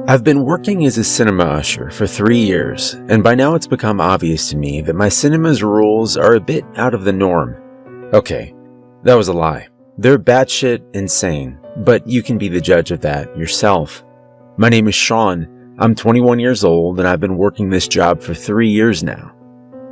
I've been working as a cinema usher for 3 years, and by now it's become obvious to me that my cinema's rules are a bit out of the norm. Okay, that was a lie. They're batshit insane, but you can be the judge of that yourself. My name is Sean. I'm 21 years old, and I've been working this job for 3 years now.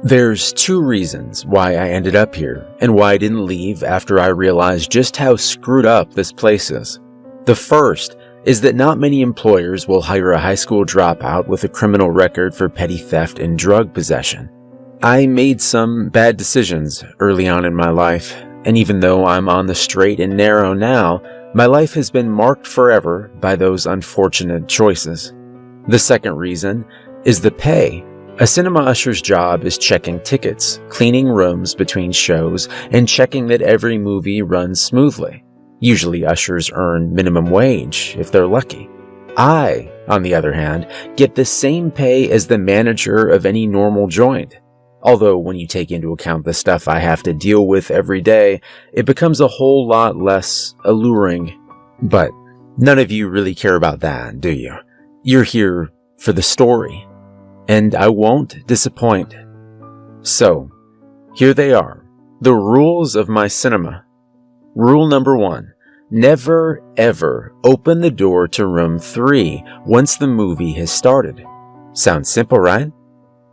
There's 2 reasons why I ended up here, and why I didn't leave after I realized just how screwed up this place is. The first is that not many employers will hire a high school dropout with a criminal record for petty theft and drug possession. I made some bad decisions early on in my life, and even though I'm on the straight and narrow now, my life has been marked forever by those unfortunate choices. The second reason is the pay. A cinema usher's job is checking tickets, cleaning rooms between shows, and checking that every movie runs smoothly. Usually ushers earn minimum wage if they're lucky. I, on the other hand, get the same pay as the manager of any normal joint. Although when you take into account the stuff I have to deal with every day, it becomes a whole lot less alluring. But none of you really care about that, do you? You're here for the story, and I won't disappoint. So, here they are, the rules of my cinema. Rule number 1. Never ever open the door to room 3 once the movie has started. Sounds simple, right?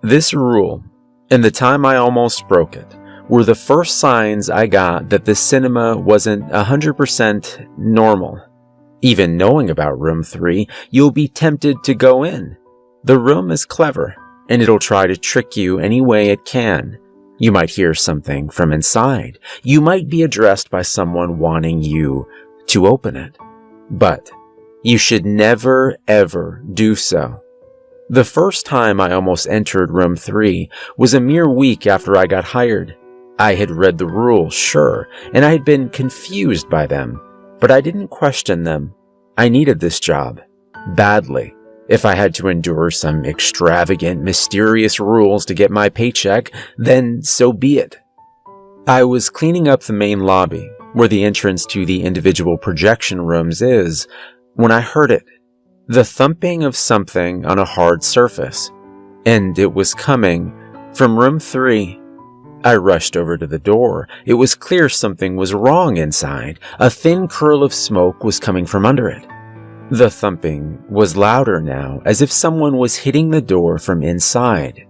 This rule, and the time I almost broke it, were the first signs I got that the cinema wasn't 100% normal. Even knowing about room 3, you'll be tempted to go in. The room is clever, and it'll try to trick you any way it can. You might hear something from inside. You might be addressed by someone wanting you to open it. But you should never ever do so. The first time I almost entered room 3 was a mere week after I got hired. I had read the rules, sure, and I had been confused by them, but I didn't question them. I needed this job badly. If I had to endure some extravagant, mysterious rules to get my paycheck, then so be it. I was cleaning up the main lobby, where the entrance to the individual projection rooms is, when I heard it. The thumping of something on a hard surface. And it was coming from room 3. I rushed over to the door. It was clear something was wrong inside. A thin curl of smoke was coming from under it. The thumping was louder now, as if someone was hitting the door from inside.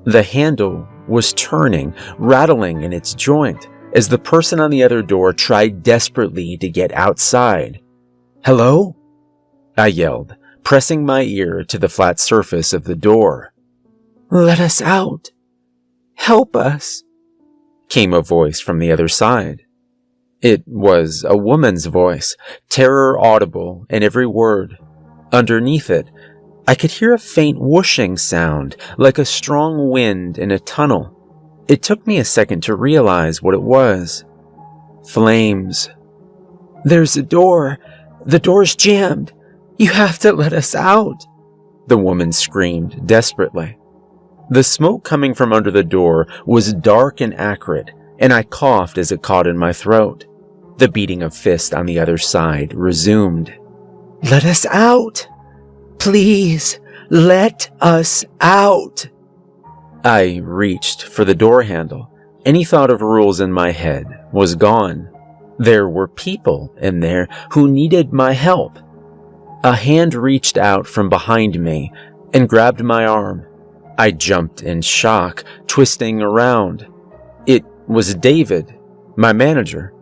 The handle was turning, rattling in its joint, as the person on the other door tried desperately to get outside. "Hello?" I yelled, pressing my ear to the flat surface of the door. "Let us out. Help us," came a voice from the other side. It was a woman's voice, terror audible in every word. Underneath it, I could hear a faint whooshing sound, like a strong wind in a tunnel. It took me a second to realize what it was. Flames. "There's a door. The door's jammed. You have to let us out," the woman screamed desperately. The smoke coming from under the door was dark and acrid, and I coughed as it caught in my throat. The beating of fists on the other side resumed. "Let us out! Please, let us out!" I reached for the door handle. Any thought of rules in my head was gone. There were people in there who needed my help. A hand reached out from behind me and grabbed my arm. I jumped in shock, twisting around. It was David, my manager.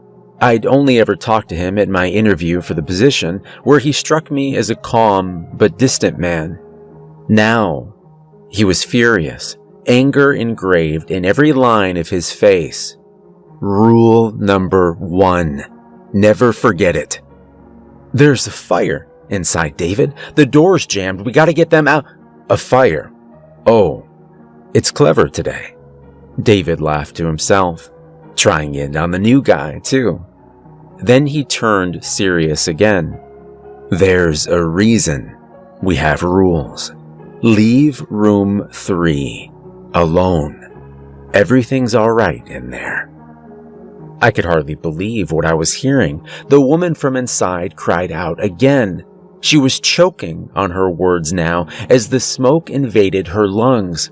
I'd only ever talked to him at my interview for the position, where he struck me as a calm but distant man. Now, he was furious, anger engraved in every line of his face. Rule number 1. Never forget it. "There's a fire inside, David. The door's jammed. We gotta get them out." "A fire? Oh, it's clever today." David laughed to himself, trying it on the new guy, too. Then he turned serious again. "There's a reason we have rules. Leave room 3 alone. Everything's all right in there." I could hardly believe what I was hearing. The woman from inside cried out again. She was choking on her words now as the smoke invaded her lungs.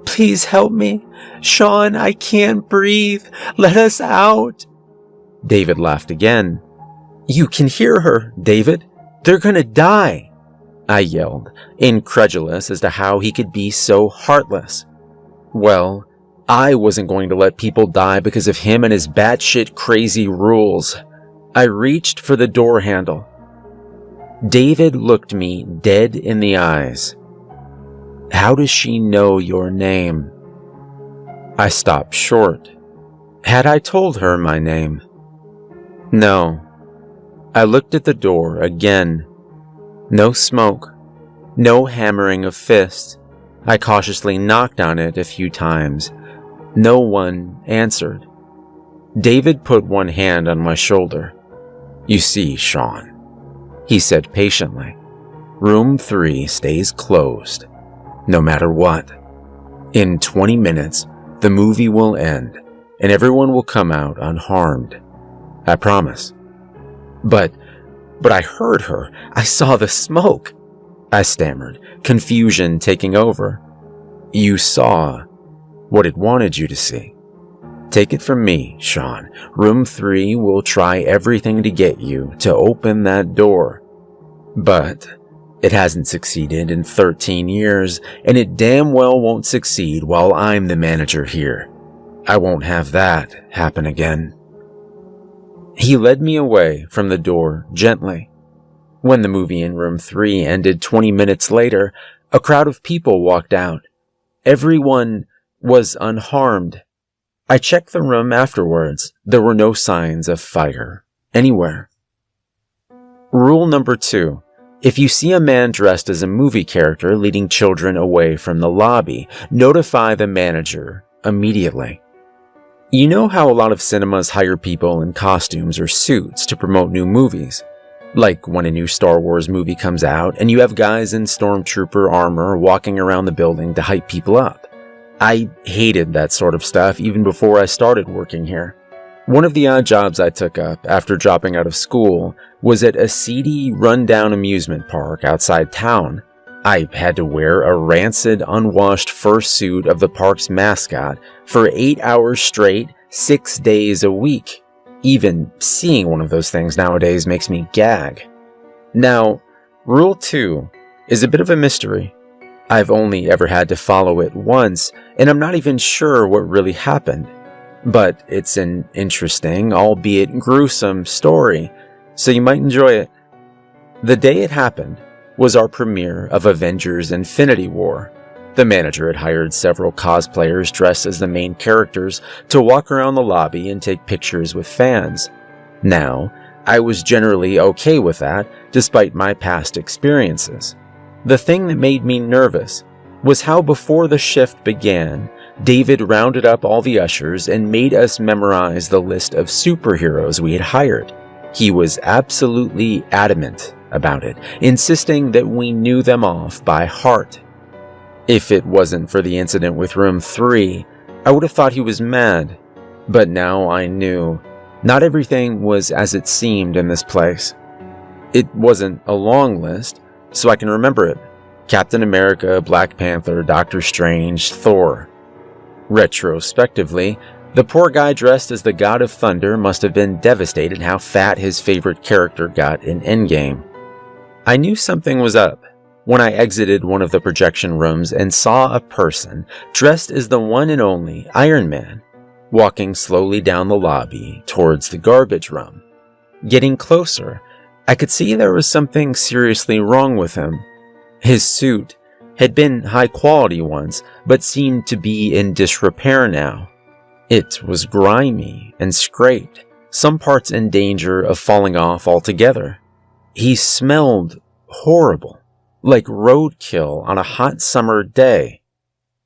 "Please help me. Sean, I can't breathe. Let us out." David laughed again. "You can hear her, David. They're gonna die," I yelled, incredulous as to how he could be so heartless. Well, I wasn't going to let people die because of him and his batshit crazy rules. I reached for the door handle. David looked me dead in the eyes. "How does she know your name?" I stopped short. Had I told her my name? No. I looked at the door again. No smoke. No hammering of fists. I cautiously knocked on it a few times. No one answered. David put one hand on my shoulder. "You see, Sean," he said patiently, "room 3 stays closed, no matter what. In 20 minutes, the movie will end, and everyone will come out unharmed. I promise." But I heard her. I saw the smoke," I stammered, confusion taking over. "You saw what it wanted you to see. Take it from me, Sean. Room 3 will try everything to get you to open that door. But it hasn't succeeded in 13 years, and it damn well won't succeed while I'm the manager here. I won't have that happen again." He led me away from the door gently. When the movie in room 3 ended 20 minutes later, a crowd of people walked out. Everyone was unharmed. I checked the room afterwards. There were no signs of fire anywhere. Rule number 2. If you see a man dressed as a movie character leading children away from the lobby, notify the manager immediately. You know how a lot of cinemas hire people in costumes or suits to promote new movies? Like when a new Star Wars movie comes out and you have guys in stormtrooper armor walking around the building to hype people up. I hated that sort of stuff even before I started working here. One of the odd jobs I took up after dropping out of school was at a seedy, run-down amusement park outside town. I had to wear a rancid, unwashed fursuit of the park's mascot for 8 hours straight, 6 days a week. Even seeing one of those things nowadays makes me gag. Now, Rule 2 is a bit of a mystery. I've only ever had to follow it once, and I'm not even sure what really happened. But it's an interesting, albeit gruesome story, so you might enjoy it. The day it happened was our premiere of Avengers Infinity War. The manager had hired several cosplayers dressed as the main characters to walk around the lobby and take pictures with fans. Now, I was generally okay with that, despite my past experiences. The thing that made me nervous was how before the shift began, David rounded up all the ushers and made us memorize the list of superheroes we had hired. He was absolutely adamant about it, insisting that we knew them off by heart. If it wasn't for the incident with room 3, I would have thought he was mad. But now I knew not everything was as it seemed in this place. It wasn't a long list, so I can remember it. Captain America, Black Panther, Doctor Strange, Thor. Retrospectively, the poor guy dressed as the God of Thunder must have been devastated how fat his favorite character got in Endgame. I knew something was up when I exited one of the projection rooms and saw a person dressed as the one and only Iron Man, walking slowly down the lobby towards the garbage room. Getting closer, I could see there was something seriously wrong with him. His suit had been high quality once, but seemed to be in disrepair now. It was grimy and scraped, some parts in danger of falling off altogether. He smelled horrible, like roadkill on a hot summer day.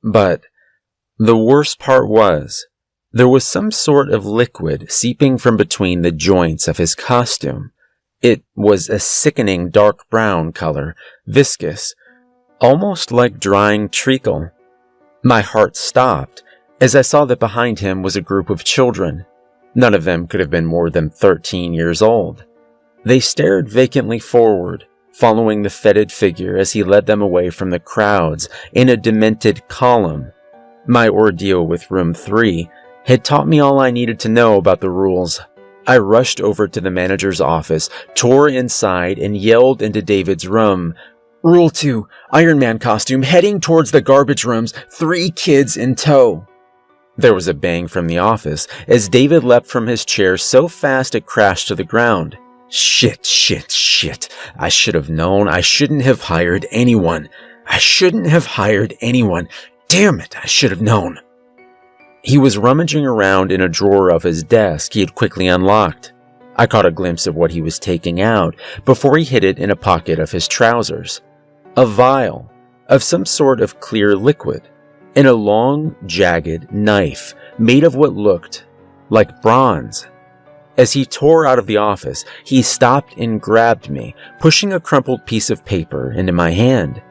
But the worst part was, there was some sort of liquid seeping from between the joints of his costume. It was a sickening dark brown color, viscous, almost like drying treacle. My heart stopped as I saw that behind him was a group of children. None of them could have been more than 13 years old. They stared vacantly forward, following the fetid figure as he led them away from the crowds in a demented column. My ordeal with room 3 had taught me all I needed to know about the rules. I rushed over to the manager's office, tore inside, and yelled into David's room, "Rule 2, Iron Man costume heading towards the garbage rooms, 3 kids in tow." There was a bang from the office as David leapt from his chair so fast it crashed to the ground. Shit. I should have known. I shouldn't have hired anyone. Damn it, I should have known. He was rummaging around in a drawer of his desk he had quickly unlocked. I caught a glimpse of what he was taking out before he hid it in a pocket of his trousers. A vial of some sort of clear liquid and a long, jagged knife made of what looked like bronze. As he tore out of the office, he stopped and grabbed me, pushing a crumpled piece of paper into my hand.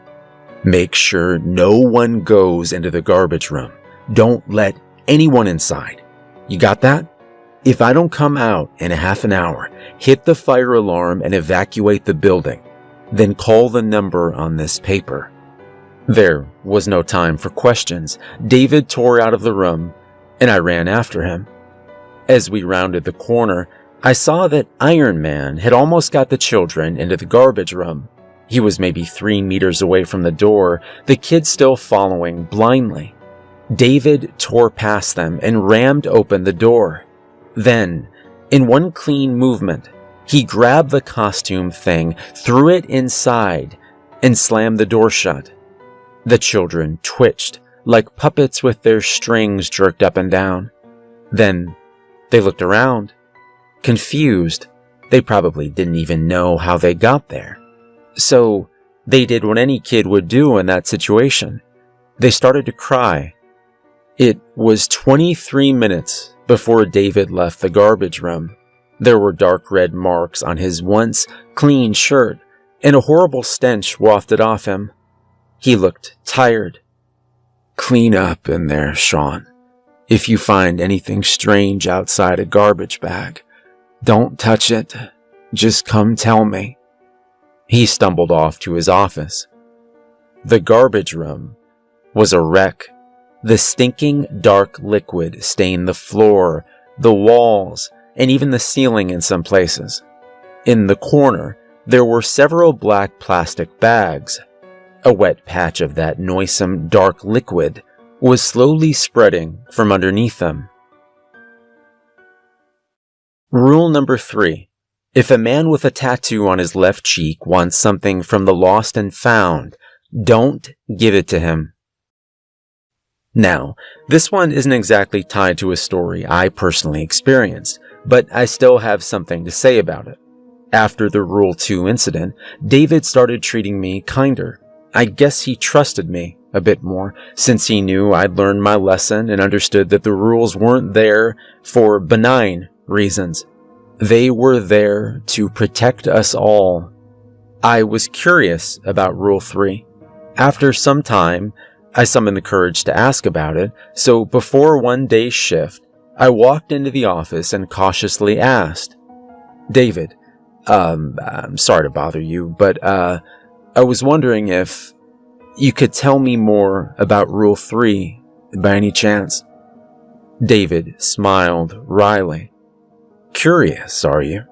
"Make sure no one goes into the garbage room. Don't let anyone inside. You got that? If I don't come out in a half an hour, hit the fire alarm and evacuate the building. Then call the number on this paper." There was no time for questions. David tore out of the room, and I ran after him. As we rounded the corner, I saw that Iron Man had almost got the children into the garbage room. He was maybe 3 meters away from the door, the kids still following blindly. David tore past them and rammed open the door. Then, in one clean movement, he grabbed the costume thing, threw it inside, and slammed the door shut. The children twitched like puppets with their strings jerked up and down. Then they looked around. Confused, they probably didn't even know how they got there. So they did what any kid would do in that situation. They started to cry. It was 23 minutes before David left the garbage room. There were dark red marks on his once clean shirt, and a horrible stench wafted off him. He looked tired. "Clean up in there, Sean. If you find anything strange outside a garbage bag, don't touch it. Just come tell me." He stumbled off to his office. The garbage room was a wreck. The stinking dark liquid stained the floor, the walls, and even the ceiling in some places. In the corner, there were several black plastic bags. A wet patch of that noisome dark liquid was slowly spreading from underneath them. Rule number 3. If a man with a tattoo on his left cheek wants something from the lost and found, don't give it to him. Now, this one isn't exactly tied to a story I personally experienced, but I still have something to say about it. After the Rule 2 incident, David started treating me kinder. I guess he trusted me a bit more, since he knew I'd learned my lesson and understood that the rules weren't there for benign reasons. They were there to protect us all. I was curious about Rule 3. After some time, I summoned the courage to ask about it, so before one day's shift, I walked into the office and cautiously asked, "David, I'm sorry to bother you, but I was wondering if you could tell me more about Rule 3 by any chance?" David smiled wryly. "Curious, are you?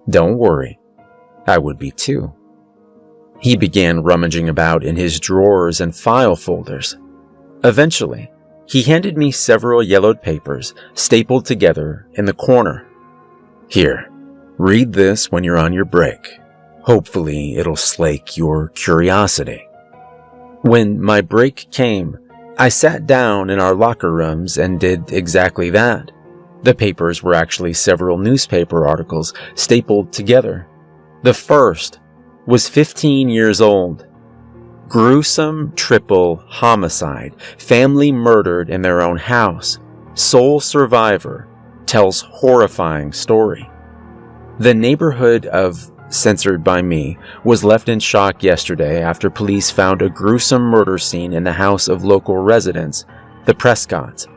Don't worry. I would be too." He began rummaging about in his drawers and file folders. Eventually, he handed me several yellowed papers stapled together in the corner. "Here, read this when you're on your break. Hopefully, it'll slake your curiosity." When my break came, I sat down in our locker rooms and did exactly that. The papers were actually several newspaper articles stapled together. The first was 15 years old. Gruesome triple homicide. Family murdered in their own house. Sole survivor tells horrifying story. The neighborhood of Censored by Me was left in shock yesterday after police found a gruesome murder scene in the house of local residents, the Prescotts.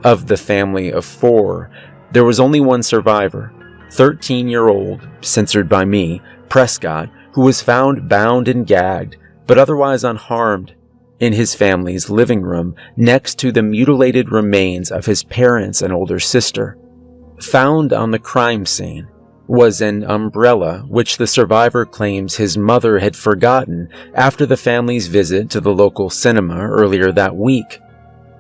Of the family of 4, there was only one survivor, 13-year-old, Censored by Me, Prescott, who was found bound and gagged, but otherwise unharmed, in his family's living room next to the mutilated remains of his parents and older sister. Found on the crime scene was an umbrella which the survivor claims his mother had forgotten after the family's visit to the local cinema earlier that week.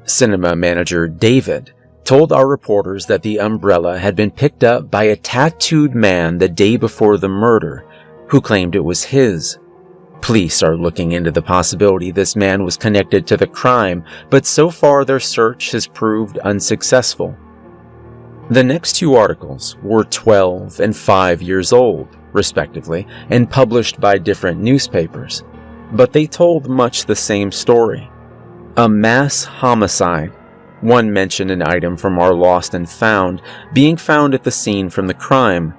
Cinema manager David told our reporters that the umbrella had been picked up by a tattooed man the day before the murder, who claimed it was his. Police are looking into the possibility this man was connected to the crime, but so far their search has proved unsuccessful. The next two articles were 12 and 5 years old, respectively, and published by different newspapers, but they told much the same story. A mass homicide. One mentioned an item from our Lost and Found being found at the scene from the crime.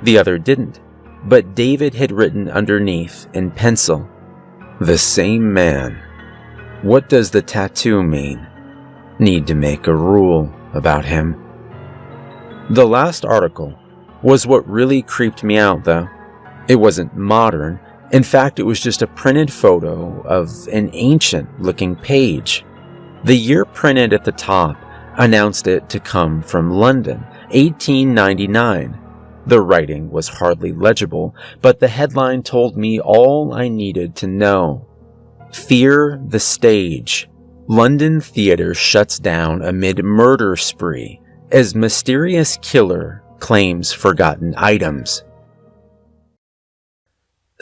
The other didn't, but David had written underneath in pencil, "The same man." What does the tattoo mean? Need to make a rule about him. The last article was what really creeped me out, though. It wasn't modern. In fact, it was just a printed photo of an ancient-looking page. The year printed at the top announced it to come from London, 1899. The writing was hardly legible, but the headline told me all I needed to know. Fear the stage. London theater shuts down amid murder spree as mysterious killer claims forgotten items.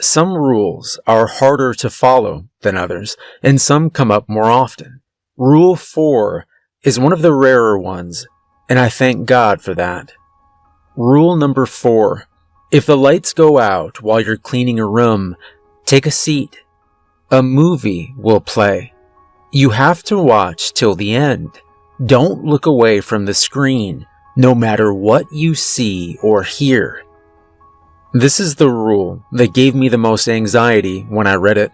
Some rules are harder to follow than others, and some come up more often. Rule 4 is one of the rarer ones, and I thank God for that. Rule number 4. If the lights go out while you're cleaning a room, take a seat. A movie will play. You have to watch till the end. Don't look away from the screen, no matter what you see or hear. This is the rule that gave me the most anxiety when I read it.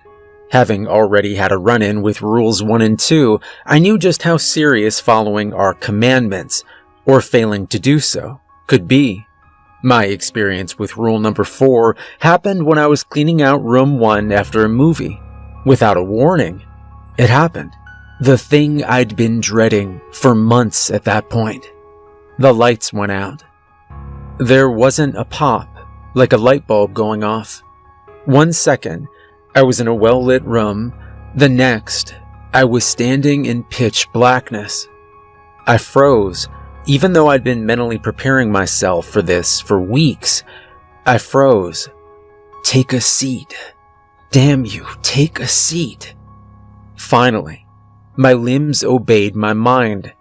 Having already had a run-in with rules 1 and 2, I knew just how serious following our commandments, or failing to do so, could be. My experience with rule number 4 happened when I was cleaning out room 1 after a movie. Without a warning, it happened. The thing I'd been dreading for months at that point. The lights went out. There wasn't a pop, like a light bulb going off. 1 second, I was in a well-lit room. The next, I was standing in pitch blackness. I froze, even though I'd been mentally preparing myself for this for weeks. I froze. Take a seat. Damn you, take a seat. Finally, my limbs obeyed my mind.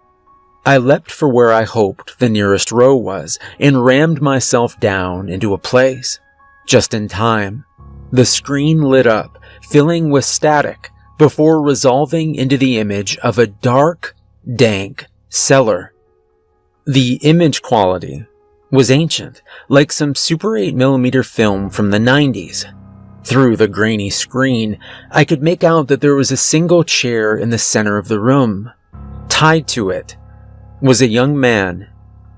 I leapt for where I hoped the nearest row was and rammed myself down into a place. Just in time, the screen lit up, filling with static, before resolving into the image of a dark, dank cellar. The image quality was ancient, like some Super 8mm film from the 90s. Through the grainy screen, I could make out that there was a single chair in the center of the room. Tied to it was a young man.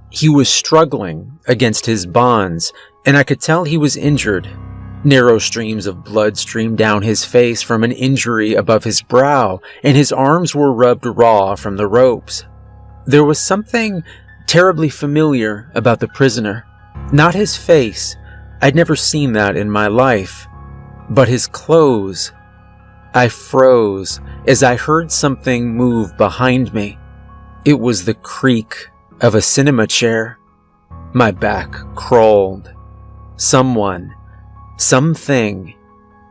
He was struggling against his bonds, and I could tell he was injured. Narrow streams of blood streamed down his face from an injury above his brow, and his arms were rubbed raw from the ropes. There was something terribly familiar about the prisoner. Not his face. I'd never seen that in my life. But his clothes. I froze as I heard something move behind me. It was the creak of a cinema chair. My back crawled. Someone, something,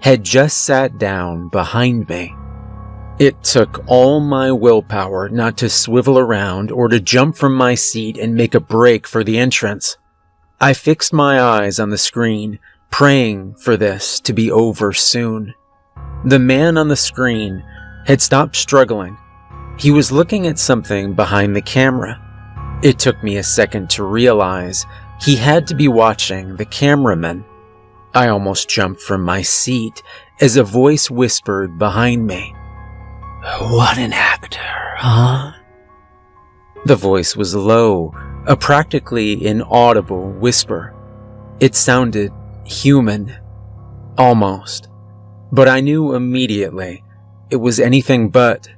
had just sat down behind me. It took all my willpower not to swivel around or to jump from my seat and make a break for the entrance. I fixed my eyes on the screen, praying for this to be over soon. The man on the screen had stopped struggling. He was looking at something behind the camera. It took me a second to realize he had to be watching the cameraman. I almost jumped from my seat as a voice whispered behind me, "What an actor, huh?" The voice was low, a practically inaudible whisper. It sounded human, Almost. But I knew immediately it was anything but.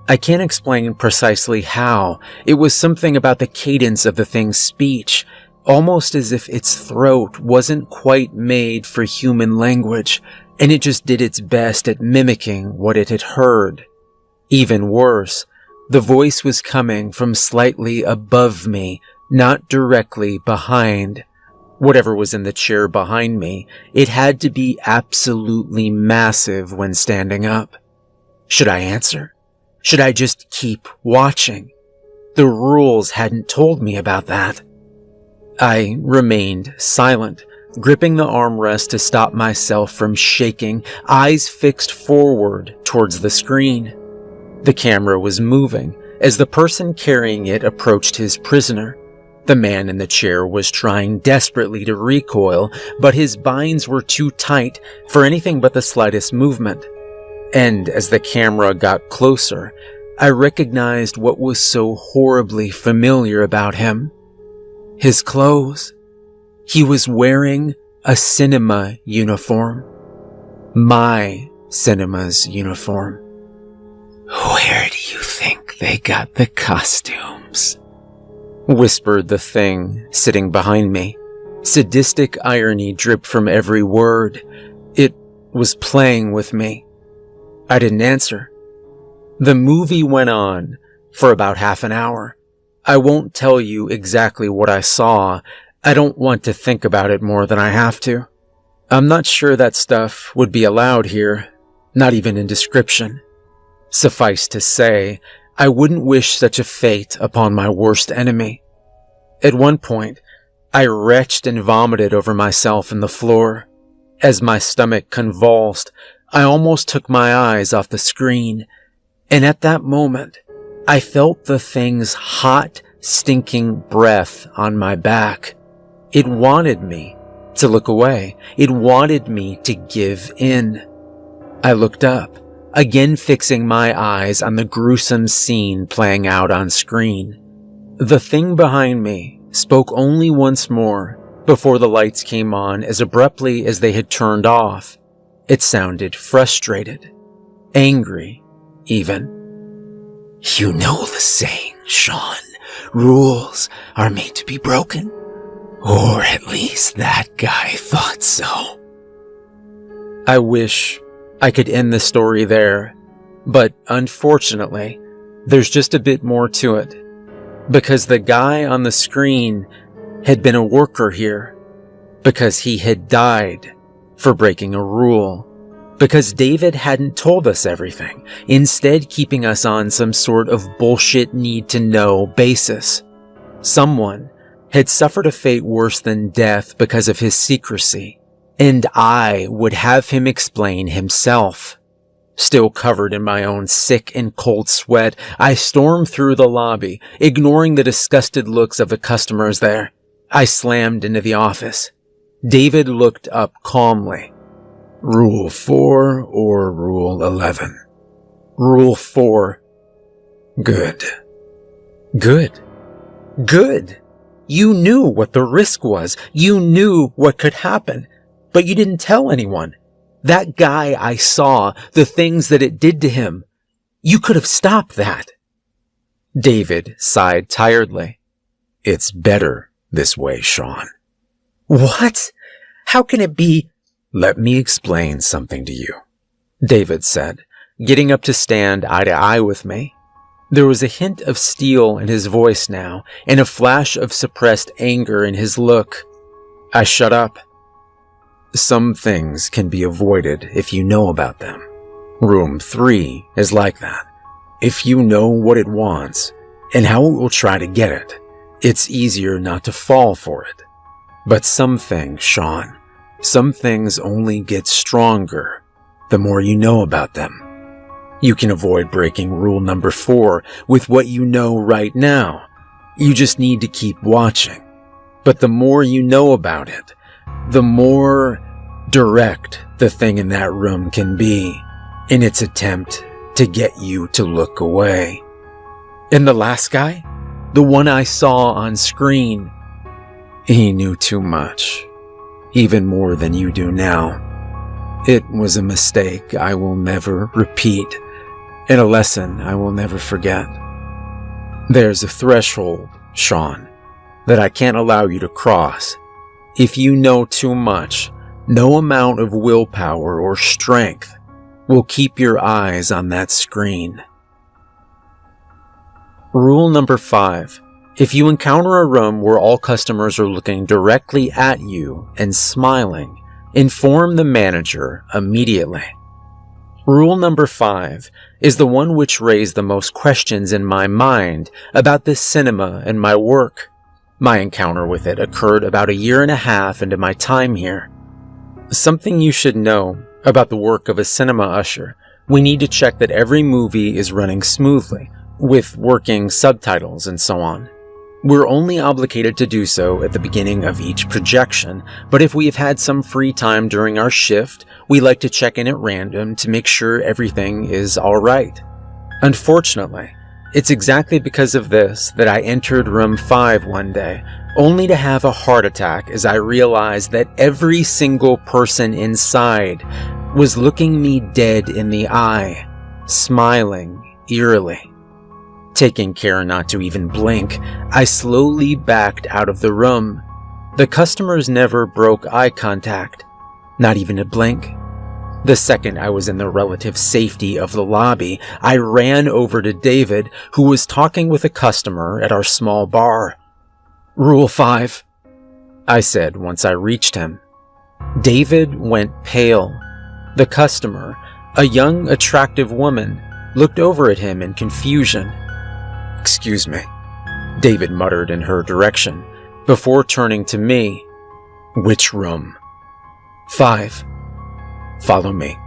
I can't explain precisely how. It was something about the cadence of the thing's speech, almost as if its throat wasn't quite made for human language, and it just did its best at mimicking what it had heard. Even worse, the voice was coming from slightly above me, not directly behind. Whatever was in the chair behind me, it had to be absolutely massive when standing up. Should I answer? Should I just keep watching? The rules hadn't told me about that. I remained silent, gripping the armrest to stop myself from shaking, eyes fixed forward towards the screen. The camera was moving as the person carrying it approached his prisoner. The man in the chair was trying desperately to recoil, but his binds were too tight for anything but the slightest movement. And as the camera got closer, I recognized what was so horribly familiar about him. His clothes. He was wearing a cinema uniform. My cinema's uniform. "Where do you think they got the costumes?" whispered the thing sitting behind me. Sadistic irony dripped from every word. It was playing with me. I didn't answer. The movie went on for about half an hour. I won't tell you exactly what I saw. I don't want to think about it more than I have to. I'm not sure that stuff would be allowed here, not even in description. Suffice to say, I wouldn't wish such a fate upon my worst enemy. At one point, I retched and vomited over myself on the floor. As my stomach convulsed, I almost took my eyes off the screen, and at that moment, I felt the thing's hot, stinking breath on my back. It wanted me to look away. It wanted me to give in. I looked up, again fixing my eyes on the gruesome scene playing out on screen. The thing behind me spoke only once more before the lights came on as abruptly as they had turned off. It sounded frustrated, angry, even. "You know the saying, Sean. Rules are made to be broken. Or at least that guy thought so." I wish I could end the story there, but unfortunately, there's just a bit more to it. Because the guy on the screen had been a worker here. Because he had died for breaking a rule. Because David hadn't told us everything, instead keeping us on some sort of bullshit need-to-know basis. Someone had suffered a fate worse than death because of his secrecy, and I would have him explain himself. Still covered in my own sick and cold sweat, I stormed through the lobby, ignoring the disgusted looks of the customers there. I slammed into the office. David looked up calmly. "Rule 4 or Rule 11? "Rule 4. "Good. Good. Good. You knew what the risk was. You knew what could happen. But you didn't tell anyone. That guy I saw, the things that it did to him. You could have stopped that." David sighed tiredly. "It's better this way, Sean." "What? How can it be?" "Let me explain something to you," David said, getting up to stand eye to eye with me. There was a hint of steel in his voice now, and a flash of suppressed anger in his look. I shut up. "Some things can be avoided if you know about them. Room 3 is like that. If you know what it wants, and how it will try to get it, it's easier not to fall for it. But some things, Sean, some things only get stronger the more you know about them. You can avoid breaking rule number 4 with what you know right now. You just need to keep watching. But the more you know about it, the more direct the thing in that room can be in its attempt to get you to look away. And the last guy? The one I saw on screen? He knew too much. Even more than you do now. It was a mistake I will never repeat, and a lesson I will never forget. There's a threshold, Sean, that I can't allow you to cross. If you know too much, no amount of willpower or strength will keep your eyes on that screen. Rule number 5. If you encounter a room where all customers are looking directly at you and smiling, inform the manager immediately. Rule number 5 is the one which raised the most questions in my mind about this cinema and my work. My encounter with it occurred about 1.5 years into my time here. Something you should know about the work of a cinema usher: we need to check that every movie is running smoothly, with working subtitles and so on. We're only obligated to do so at the beginning of each projection, but if we have had some free time during our shift, we like to check in at random to make sure everything is alright. Unfortunately, it's exactly because of this that I entered room 5 one day, only to have a heart attack as I realized that every single person inside was looking me dead in the eye, smiling eerily. Taking care not to even blink, I slowly backed out of the room. The customers never broke eye contact, not even a blink. The second I was in the relative safety of the lobby, I ran over to David, who was talking with a customer at our small bar. "Rule 5, I said once I reached him. David went pale. The customer, a young, attractive woman, looked over at him in confusion. "Excuse me," David muttered in her direction, before turning to me. "Which room?" "5. Follow me."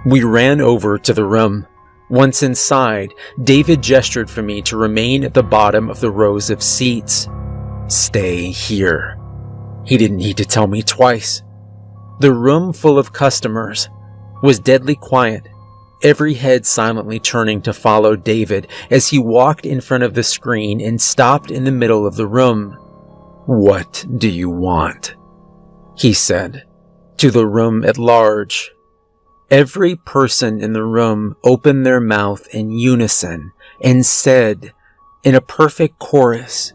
We ran over to the room. Once inside, David gestured for me to remain at the bottom of the rows of seats. "Stay here." He didn't need to tell me twice. The room full of customers was deadly quiet, every head silently turning to follow David as he walked in front of the screen and stopped in the middle of the room. "What do you want?" he said, to the room at large. Every person in the room opened their mouth in unison and said, in a perfect chorus,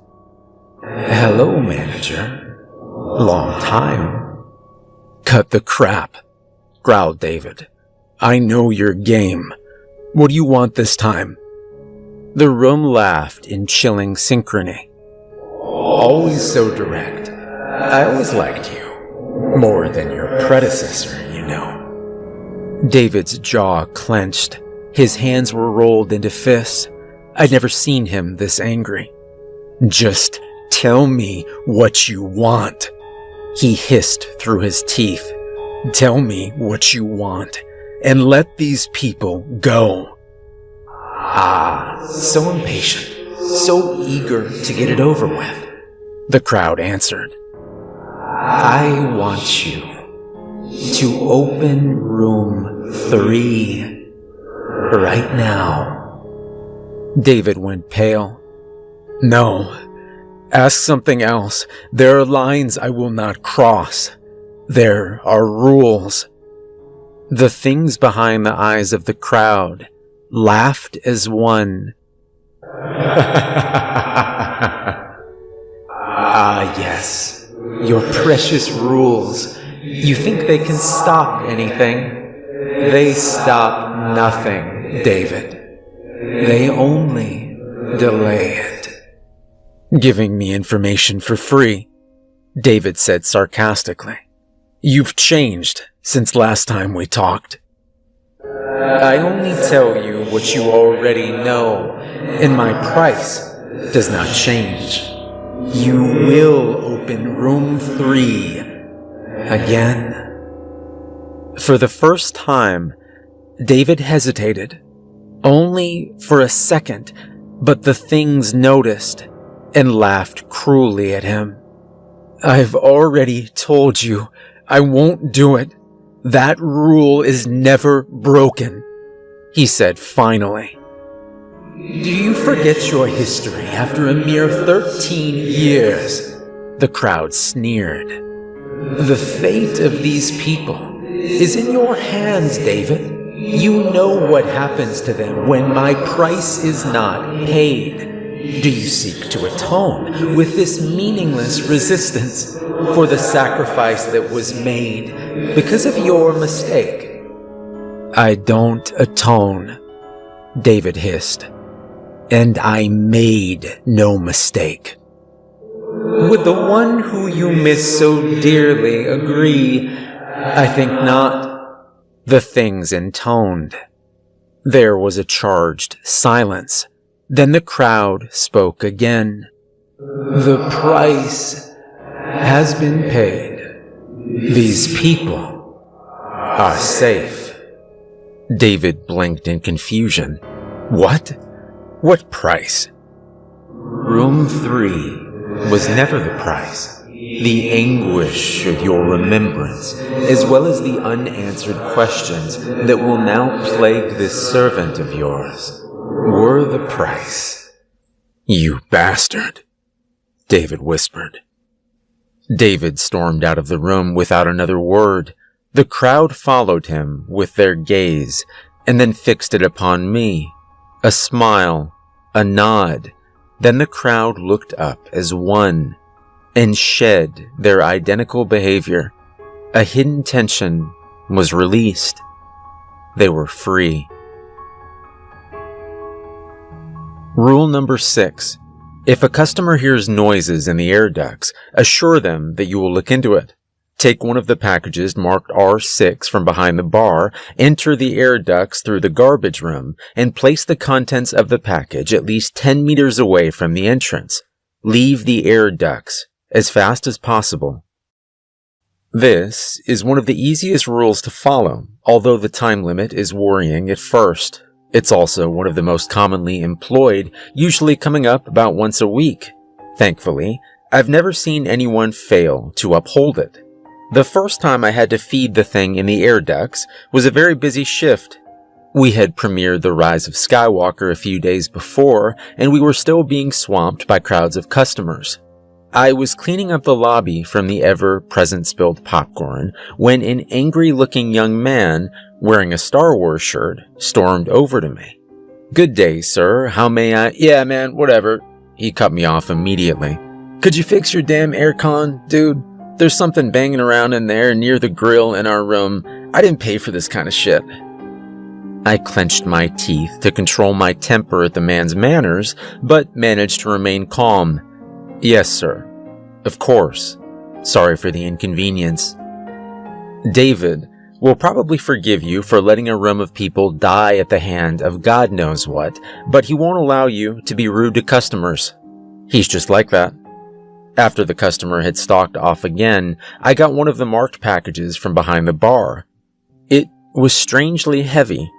"Hello, manager. Long time." "Cut the crap," growled David. "I know your game. What do you want this time?" The room laughed in chilling synchrony. "Always so direct. I always liked you. More than your predecessor, you know." David's jaw clenched. His hands were rolled into fists. I'd never seen him this angry. "Just tell me what you want," he hissed through his teeth. "Tell me what you want, and let these people go." "Ah, so impatient, so eager to get it over with," the crowd answered. "I want you to open room 3 right now." David went pale. "No, ask something else. There are lines I will not cross. There are rules." The things behind the eyes of the crowd laughed as one. "Ah, yes, your precious rules. You think they can stop anything? They stop nothing, David. They only delay it." "Giving me information for free," David said sarcastically. "You've changed since last time we talked." "I only tell you what you already know, and my price does not change. You will open room 3 again." For the first time, David hesitated, only for a second, but the things noticed and laughed cruelly at him. "I've already told you I won't do it. That rule is never broken," he said finally. "Do you forget your history after a mere 13 years? The crowd sneered. "The fate of these people is in your hands, David. You know what happens to them when my price is not paid. Do you seek to atone with this meaningless resistance for the sacrifice that was made because of your mistake? I don't atone, David hissed. And I made no mistake. Would the one who you miss so dearly agree? I think not. The things intoned. There was a charged silence. Then the crowd spoke again. The price has been paid. These people are safe. David blinked in confusion. What? What price? Room 3 was never the price. The anguish of your remembrance, as well as the unanswered questions that will now plague this servant of yours, were the price. You bastard, David whispered. David stormed out of the room without another word. The crowd followed him with their gaze, and then fixed it upon me. A smile, a nod. Then the crowd looked up as one and shed their identical behavior. A hidden tension was released. They were free. Rule number 6. If a customer hears noises in the air ducts, assure them that you will look into it. Take one of the packages marked R6 from behind the bar, enter the air ducts through the garbage room, and place the contents of the package at least 10 meters away from the entrance. Leave the air ducts as fast as possible. This is one of the easiest rules to follow, although the time limit is worrying at first. It's also one of the most commonly employed, usually coming up about once a week. Thankfully, I've never seen anyone fail to uphold it. The first time I had to feed the thing in the air ducts was a very busy shift. We had premiered The Rise of Skywalker a few days before, and we were still being swamped by crowds of customers. I was cleaning up the lobby from the ever-present spilled popcorn when an angry-looking young man wearing a Star Wars shirt stormed over to me. "Good day, sir. How may I—" "Yeah, man, whatever." He cut me off immediately. "Could you fix your damn aircon, dude? There's something banging around in there near the grill in our room. I didn't pay for this kind of shit." I clenched my teeth to control my temper at the man's manners, but managed to remain calm. "Yes, sir. Of course. Sorry for the inconvenience." David will probably forgive you for letting a room of people die at the hand of God knows what, but he won't allow you to be rude to customers. He's just like that. After the customer had stalked off again, I got one of the marked packages from behind the bar. It was strangely heavy,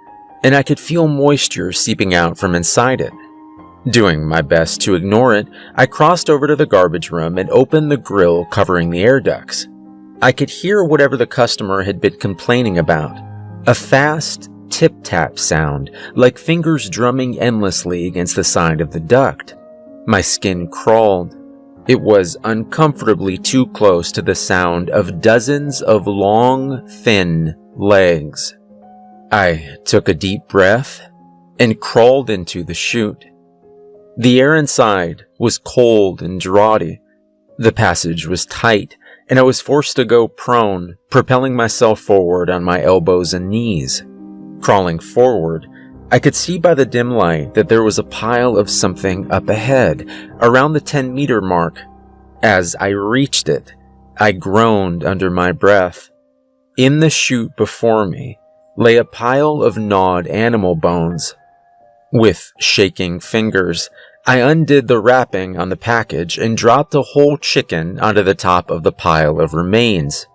and I could feel moisture seeping out from inside it. Doing my best to ignore it, I crossed over to the garbage room and opened the grill covering the air ducts. I could hear whatever the customer had been complaining about. A fast tip-tap sound, like fingers drumming endlessly against the side of the duct. My skin crawled. It was uncomfortably too close to the sound of dozens of long, thin legs. I took a deep breath and crawled into the chute. The air inside was cold and draughty. The passage was tight, and I was forced to go prone, propelling myself forward on my elbows and knees. Crawling forward, I could see by the dim light that there was a pile of something up ahead, around the 10-meter mark. As I reached it, I groaned under my breath. In the chute before me lay a pile of gnawed animal bones. With shaking fingers, I undid the wrapping on the package and dropped a whole chicken onto the top of the pile of remains.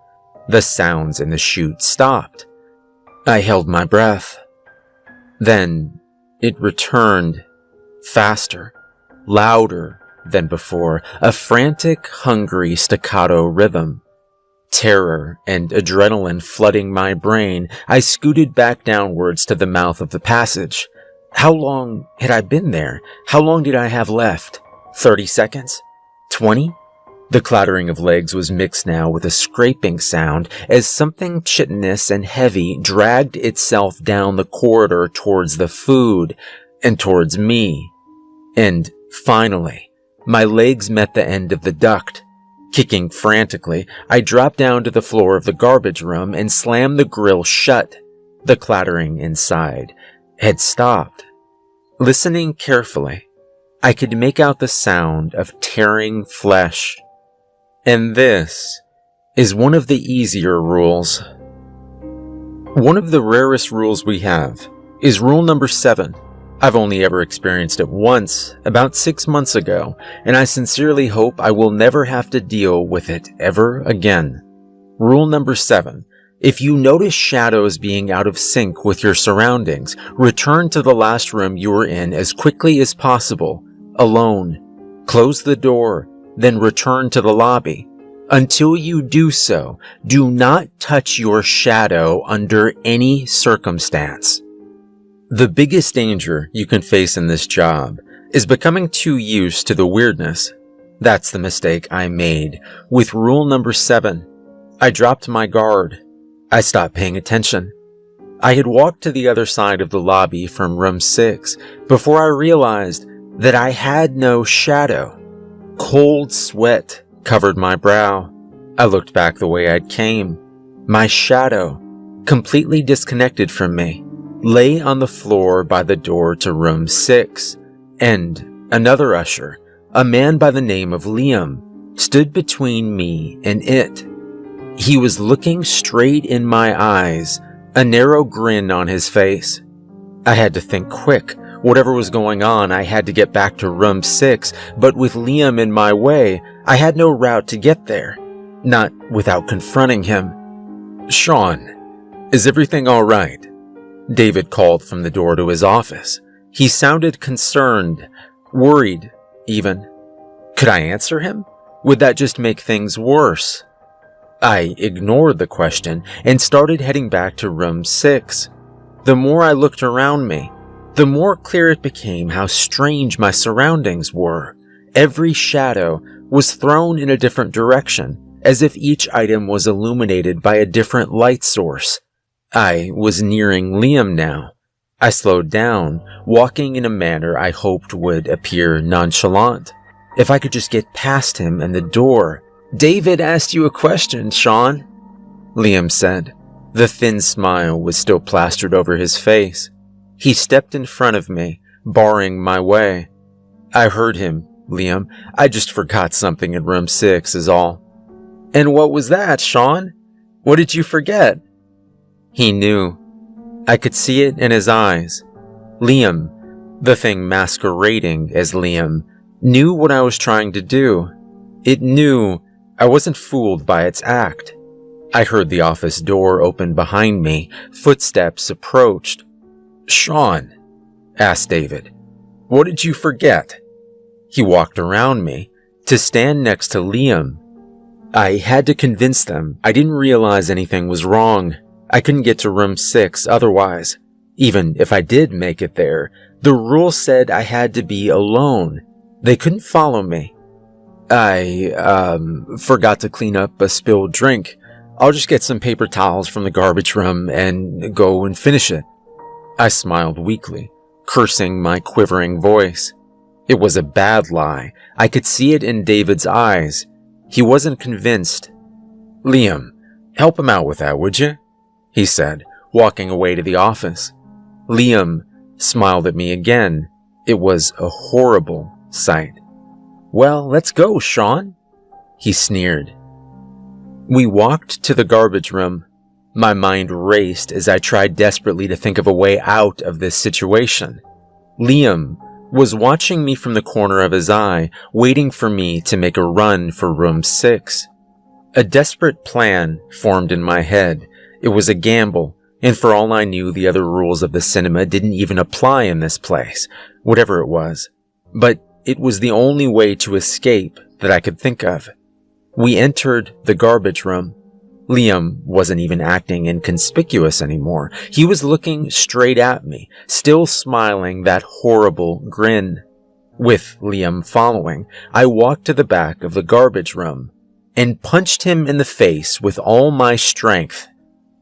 The sounds in the chute stopped. I held my breath. Then it returned, faster, louder than before, a frantic, hungry staccato rhythm. Terror and adrenaline flooding my brain, I scooted back downwards to the mouth of the passage. How long had I been there? How long did I have left? 30 seconds? 20? The clattering of legs was mixed now with a scraping sound as something chitinous and heavy dragged itself down the corridor towards the food and towards me. And finally, my legs met the end of the duct. Kicking frantically, I dropped down to the floor of the garbage room and slammed the grill shut. The clattering inside had stopped. Listening carefully, I could make out the sound of tearing flesh. And this is one of the easier rules. One of the rarest rules we have is rule number 7. I've only ever experienced it once, about 6 months ago, and I sincerely hope I will never have to deal with it ever again. Rule number 7. If you notice shadows being out of sync with your surroundings, return to the last room you were in as quickly as possible, alone. Close the door, then return to the lobby. Until you do so, do not touch your shadow under any circumstance. The biggest danger you can face in this job is becoming too used to the weirdness. That's the mistake I made with rule number 7. I dropped my guard. I stopped paying attention. I had walked to the other side of the lobby from room 6 before I realized that I had no shadow. Cold sweat covered my brow. I looked back the way I'd came. My shadow, completely disconnected from me, lay on the floor by the door to room 6, and another usher, a man by the name of Liam, stood between me and it. He was looking straight in my eyes, a narrow grin on his face. I had to think quick. Whatever was going on, I had to get back to room 6, but with Liam in my way, I had no route to get there, not without confronting him. "Sean, is everything all right?" David called from the door to his office. He sounded concerned, worried, even. Could I answer him? Would that just make things worse? I ignored the question and started heading back to room 6. The more I looked around me, the more clear it became how strange my surroundings were. Every shadow was thrown in a different direction, as if each item was illuminated by a different light source. I was nearing Liam now. I slowed down, walking in a manner I hoped would appear nonchalant. If I could just get past him and the door. "David asked you a question, Sean," Liam said. The thin smile was still plastered over his face. He stepped in front of me, barring my way. "I heard him, Liam. I just forgot something in room 6 is all." "And what was that, Sean? What did you forget?" He knew. I could see it in his eyes. Liam, the thing masquerading as Liam, knew what I was trying to do. It knew I wasn't fooled by its act. I heard the office door open behind me. Footsteps approached. "Sean," asked David, "what did you forget?" He walked around me to stand next to Liam. I had to convince them I didn't realize anything was wrong. I couldn't get to room 6 otherwise. Even if I did make it there, the rule said I had to be alone. They couldn't follow me. I forgot to clean up a spilled drink. I'll just get some paper towels from the garbage room and go and finish it." I smiled weakly, cursing my quivering voice. It was a bad lie. I could see it in David's eyes. He wasn't convinced. "Liam, help him out with that, would you?" he said, walking away to the office. Liam smiled at me again. It was a horrible sight. "Well, let's go, Sean," he sneered. We walked to the garbage room. My mind raced as I tried desperately to think of a way out of this situation. Liam was watching me from the corner of his eye, waiting for me to make a run for room 6. A desperate plan formed in my head. It was a gamble, and for all I knew, the other rules of the cinema didn't even apply in this place, whatever it was. But it was the only way to escape that I could think of. We entered the garbage room. Liam wasn't even acting inconspicuous anymore. He was looking straight at me, still smiling that horrible grin. With Liam following, I walked to the back of the garbage room and punched him in the face with all my strength.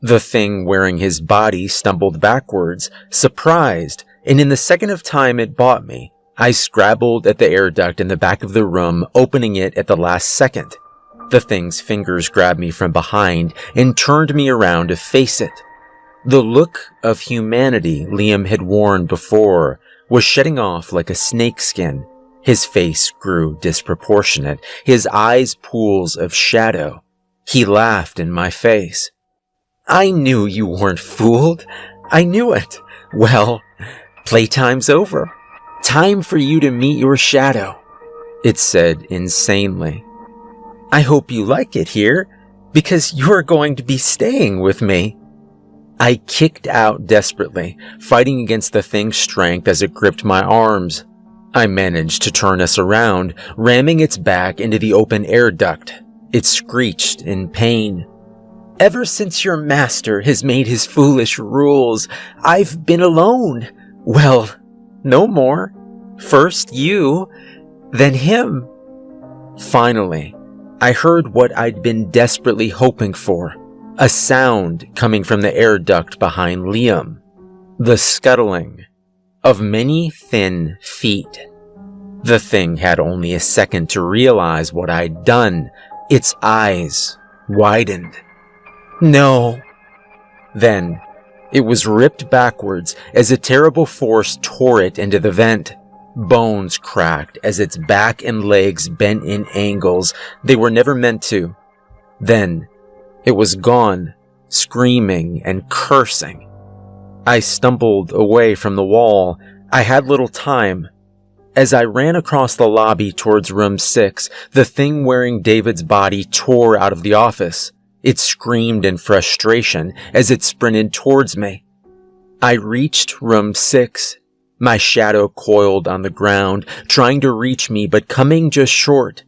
The thing wearing his body stumbled backwards, surprised, and in the second of time it bought me, I scrabbled at the air duct in the back of the room, opening it at the last second. The thing's fingers grabbed me from behind and turned me around to face it. The look of humanity Liam had worn before was shedding off like a snakeskin. His face grew disproportionate, his eyes pools of shadow. He laughed in my face. "I knew you weren't fooled. I knew it. Well, playtime's over. Time for you to meet your shadow," it said insanely. "I hope you like it here, because you're going to be staying with me." I kicked out desperately, fighting against the thing's strength as it gripped my arms. I managed to turn us around, ramming its back into the open air duct. It screeched in pain. "Ever since your master has made his foolish rules, I've been alone. Well, no more. First you, then him." Finally, I heard what I'd been desperately hoping for, a sound coming from the air duct behind Liam. The scuttling of many thin feet. The thing had only a second to realize what I'd done. Its eyes widened. "No." Then, it was ripped backwards as a terrible force tore it into the vent. Bones cracked as its back and legs bent in angles they were never meant to. Then, it was gone, screaming and cursing. I stumbled away from the wall. I had little time. As I ran across the lobby towards room 6, the thing wearing David's body tore out of the office. It screamed in frustration as it sprinted towards me. I reached room 6. My shadow coiled on the ground, trying to reach me but coming just short.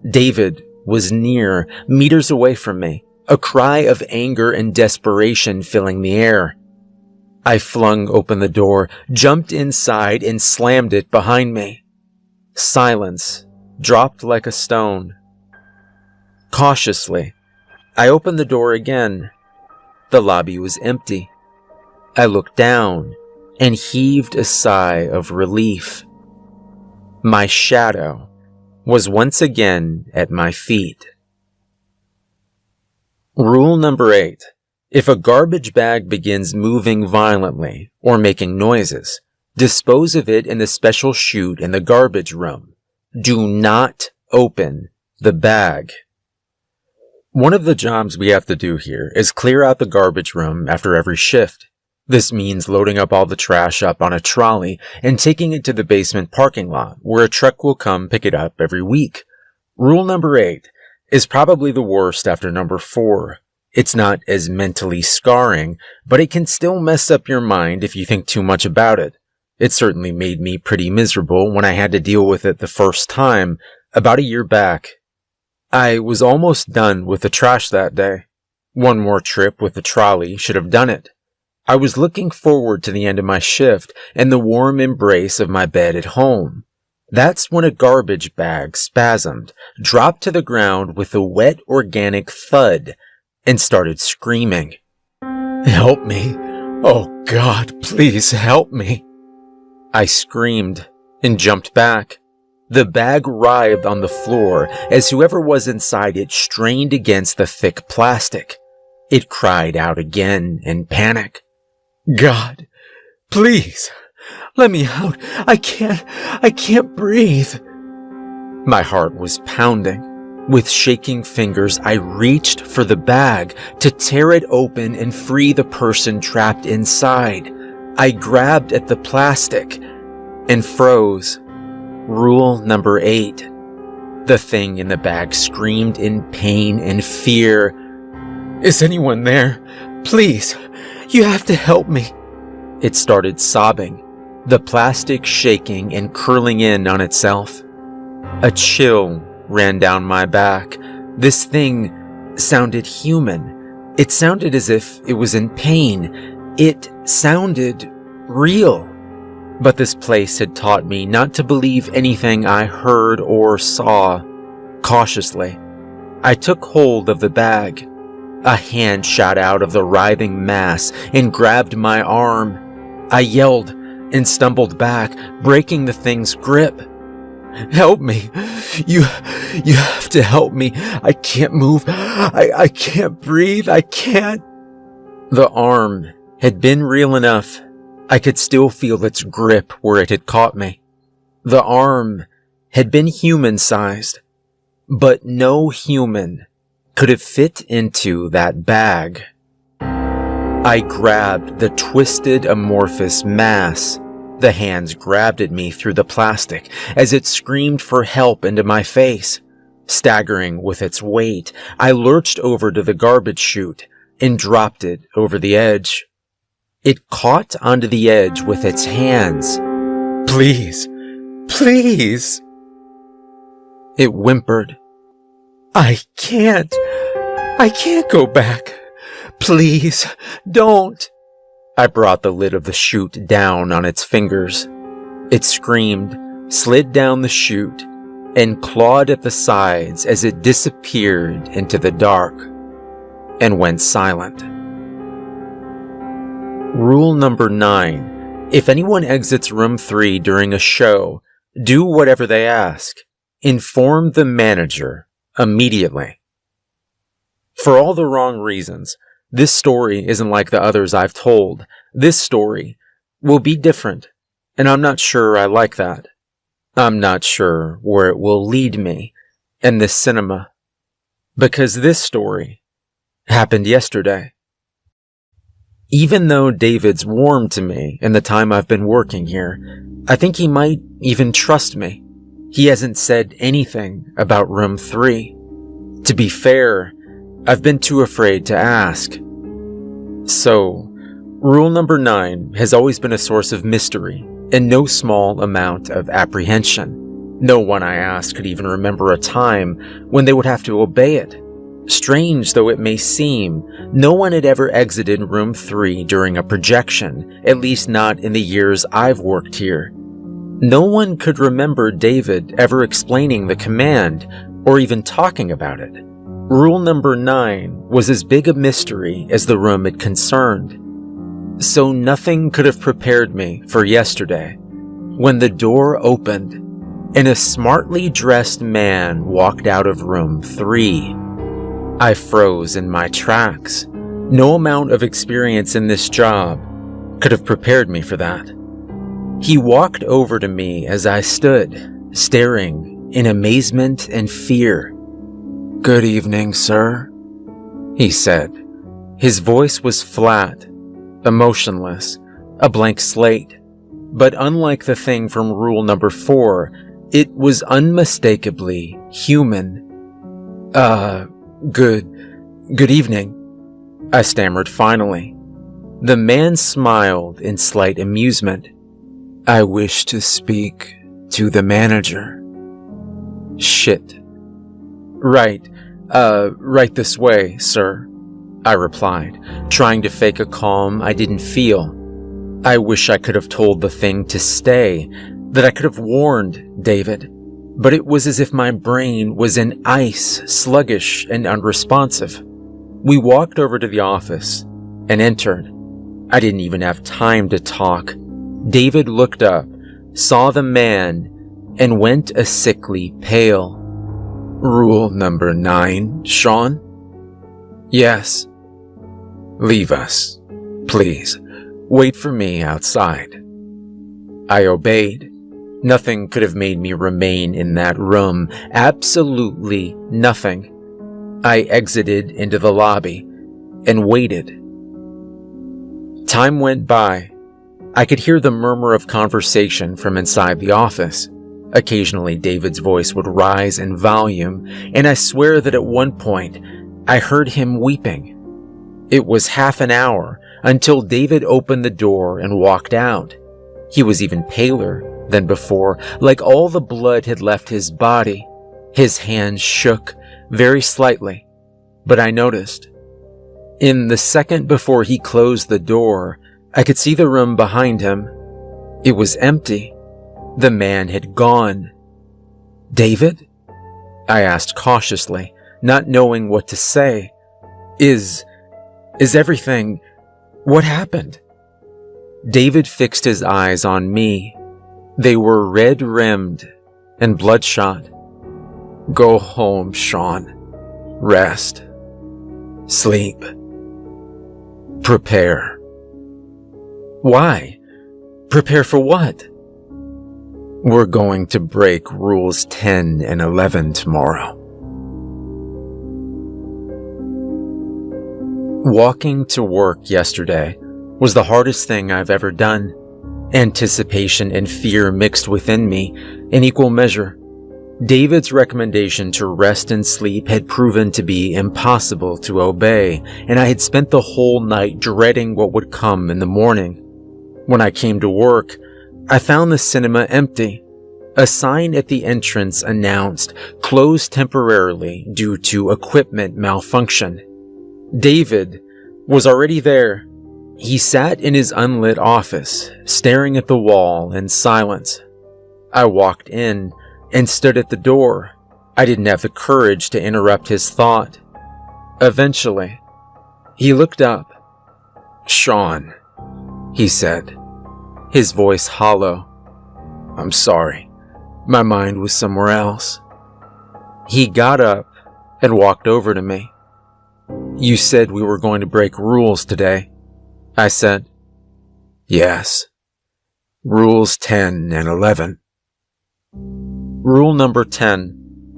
David was near, meters away from me, a cry of anger and desperation filling the air. I flung open the door, jumped inside, and slammed it behind me. Silence dropped like a stone. Cautiously, I opened the door again. The lobby was empty. I looked down and heaved a sigh of relief. My shadow was once again at my feet. Rule number 8. If a garbage bag begins moving violently or making noises, dispose of it in the special chute in the garbage room. Do not open the bag. One of the jobs we have to do here is clear out the garbage room after every shift. This means loading up all the trash up on a trolley and taking it to the basement parking lot, where a truck will come pick it up every week. Rule number 8 is probably the worst after number 4. It's not as mentally scarring, but it can still mess up your mind if you think too much about it. It certainly made me pretty miserable when I had to deal with it the first time, about a year back. I was almost done with the trash that day. One more trip with the trolley should have done it. I was looking forward to the end of my shift and the warm embrace of my bed at home. That's when a garbage bag spasmed, dropped to the ground with a wet organic thud, and started screaming. "Help me! Oh God, please help me!" I screamed and jumped back. The bag writhed on the floor as whoever was inside it strained against the thick plastic. It cried out again in panic. "God, please, let me out. I can't breathe." My heart was pounding. With shaking fingers, I reached for the bag to tear it open and free the person trapped inside. I grabbed at the plastic and froze. Rule number 8. The thing in the bag screamed in pain and fear. "Is anyone there? Please, you have to help me." It started sobbing, the plastic shaking and curling in on itself. A chill ran down my back. This thing sounded human. It sounded as if it was in pain. It sounded real. But this place had taught me not to believe anything I heard or saw. Cautiously, I took hold of the bag. A hand shot out of the writhing mass and grabbed my arm. I yelled and stumbled back, breaking the thing's grip. "Help me! You have to help me! I can't move! I can't breathe! I can't!" The arm had been real enough. I could still feel its grip where it had caught me. The arm had been human-sized, but no human could have fit into that bag. I grabbed the twisted, amorphous mass. The hands grabbed at me through the plastic as it screamed for help into my face. Staggering with its weight, I lurched over to the garbage chute and dropped it over the edge. It caught onto the edge with its hands. "Please, please," it whimpered. I can't go back. Please, don't." I brought the lid of the chute down on its fingers. It screamed, slid down the chute, and clawed at the sides as it disappeared into the dark and went silent. Rule number 9. If anyone exits room 3 during a show, do whatever they ask. Inform the manager immediately. For all the wrong reasons, this story isn't like the others I've told. This story will be different, and I'm not sure I like that. I'm not sure where it will lead me in this cinema, because this story happened yesterday. Even though David's warm to me in the time I've been working here, I think he might even trust me. He hasn't said anything about room 3. To be fair, I've been too afraid to ask. So, rule number 9 has always been a source of mystery and no small amount of apprehension. No one I asked could even remember a time when they would have to obey it. Strange though it may seem, no one had ever exited room 3 during a projection, at least not in the years I've worked here. No one could remember David ever explaining the command or even talking about it. Rule number 9 was as big a mystery as the room it concerned. So nothing could have prepared me for yesterday, when the door opened and a smartly dressed man walked out of room 3. I froze in my tracks. No amount of experience in this job could have prepared me for that. He walked over to me as I stood, staring in amazement and fear. "Good evening, sir," he said. His voice was flat, emotionless, a blank slate. But unlike the thing from rule number 4, it was unmistakably human. Good evening," I stammered finally. The man smiled in slight amusement. "I wish to speak to the manager." Shit. Right this way, sir," I replied, trying to fake a calm I didn't feel. I wish I could have told the thing to stay, that I could have warned David, but it was as if my brain was in ice, sluggish and unresponsive. We walked over to the office and entered. I didn't even have time to talk. David looked up, saw the man, and went a sickly pale. "Rule number 9, Sean?" "Yes." "Leave us, please. Wait for me outside." I obeyed. Nothing could have made me remain in that room. Absolutely nothing. I exited into the lobby and waited. Time went by. I could hear the murmur of conversation from inside the office. Occasionally, David's voice would rise in volume, and I swear that at one point, I heard him weeping. It was half an hour until David opened the door and walked out. He was even paler than before, like all the blood had left his body. His hands shook very slightly, but I noticed. In the second before he closed the door, I could see the room behind him. It was empty. The man had gone. "David?" I asked cautiously, not knowing what to say. Is everything... What happened?" David fixed his eyes on me. They were red-rimmed and bloodshot. "Go home, Sean. Rest. Sleep. Prepare." "Why? Prepare for what?" "We're going to break rules 10 and 11 tomorrow." Walking to work yesterday was the hardest thing I've ever done. Anticipation and fear mixed within me in equal measure. David's recommendation to rest and sleep had proven to be impossible to obey, and I had spent the whole night dreading what would come in the morning. When I came to work, I found the cinema empty. A sign at the entrance announced closed temporarily due to equipment malfunction. David was already there. He sat in his unlit office, staring at the wall in silence. I walked in and stood at the door. I didn't have the courage to interrupt his thought. Eventually, he looked up. "Sean," he said, his voice hollow. "I'm sorry. My mind was somewhere else." He got up and walked over to me. "You said we were going to break rules today," I said. "Yes. Rules 10 and 11. Rule number 10.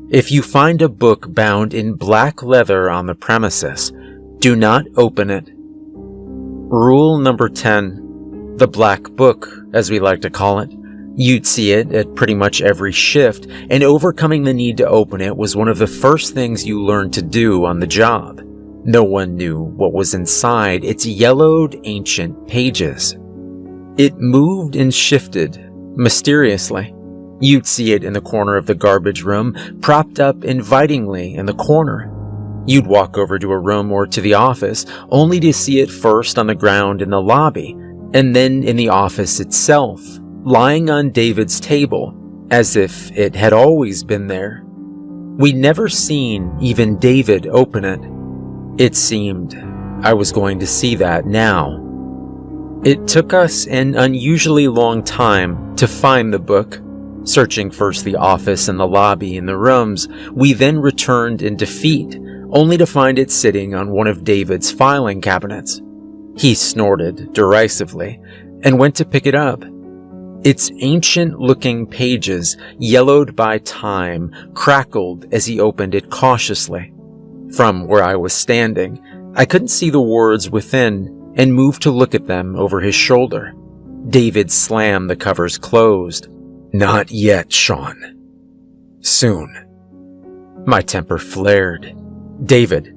If you find a book bound in black leather on the premises, do not open it. Rule number 10. The black book, as we like to call it. You'd see it at pretty much every shift, and overcoming the need to open it was one of the first things you learned to do on the job. No one knew what was inside its yellowed, ancient pages. It moved and shifted, mysteriously. You'd see it in the corner of the garbage room, propped up invitingly in the corner. You'd walk over to a room or to the office, only to see it first on the ground in the lobby, and then in the office itself, lying on David's table, as if it had always been there. We'd never seen even David open it. It seemed I was going to see that now. It took us an unusually long time to find the book. Searching first the office and the lobby and the rooms, we then returned in defeat, only to find it sitting on one of David's filing cabinets. He snorted derisively and went to pick it up. Its ancient-looking pages, yellowed by time, crackled as he opened it cautiously. From where I was standing, I couldn't see the words within and moved to look at them over his shoulder. David slammed the covers closed. "Not yet, Sean. Soon." My temper flared. "David,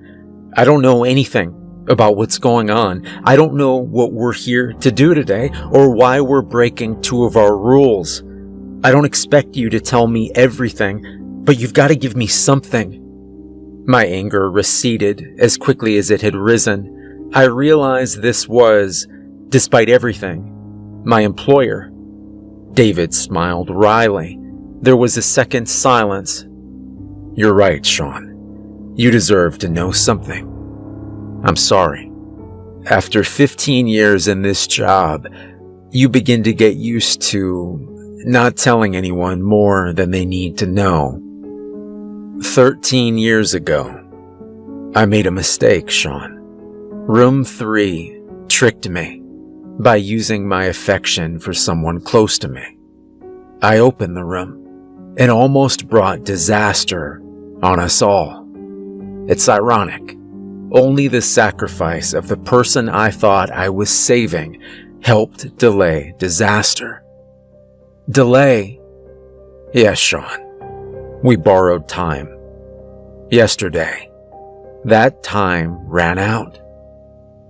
I don't know anything about what's going on. I don't know what we're here to do today or why we're breaking two of our rules. I don't expect you to tell me everything, but you've got to give me something." My anger receded as quickly as it had risen. I realized this was, despite everything, my employer. David smiled wryly. There was a second's silence. "You're right, Sean. You deserve to know something. I'm sorry. After 15 years in this job, you begin to get used to not telling anyone more than they need to know. 13 years ago, I made a mistake, Sean. Room 3 tricked me by using my affection for someone close to me. I opened the room and almost brought disaster on us all. It's ironic. Only the sacrifice of the person I thought I was saving helped delay disaster. Delay? Yes, Sean. We borrowed time. Yesterday. That time ran out.